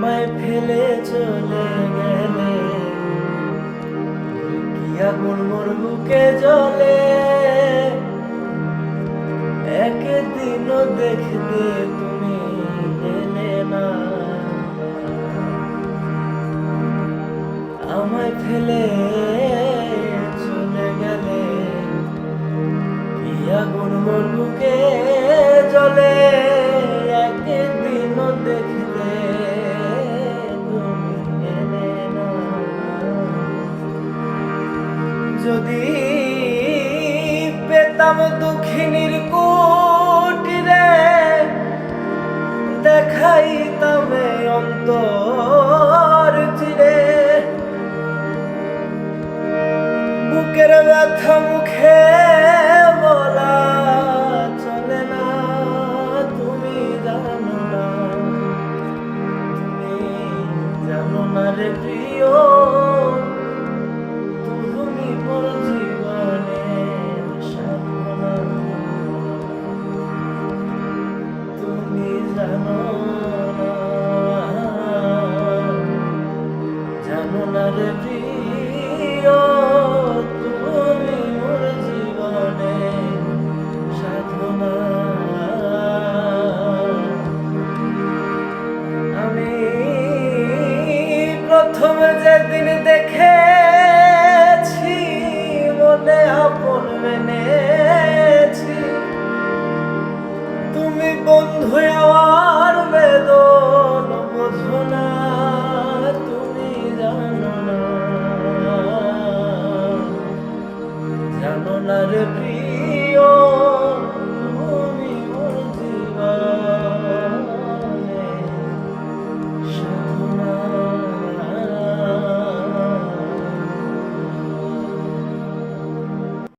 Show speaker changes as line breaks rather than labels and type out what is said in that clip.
আমায় ফেলে চলে গেলে কি আগুন মোর বুকে জ্বলে। একদিনও দেখতে তুমি এলে না, আমায় ফেলে চলে গেলে কি আগুন মোর বুকে জ্বলে। একদিনও দেখতে তুমি এলে না। যদি পেতাম দুঃখিনীর কুটিরে দেখাইতাম অন্তর চিরে, বুকের ব্যথা মুখে বলা চলে না। তুমি জানো না, তুমি জানো না রে প্রিয়, তুমি মোর জীবনের সাধনা। তুমি জানো না, জানো না রে প্রিয়, তুমি মোর জীবনের সাধনা। আমি প্রথম যেদিন দেখেছি মনে আপন মেনেছি, তুমি বন্ধু আমার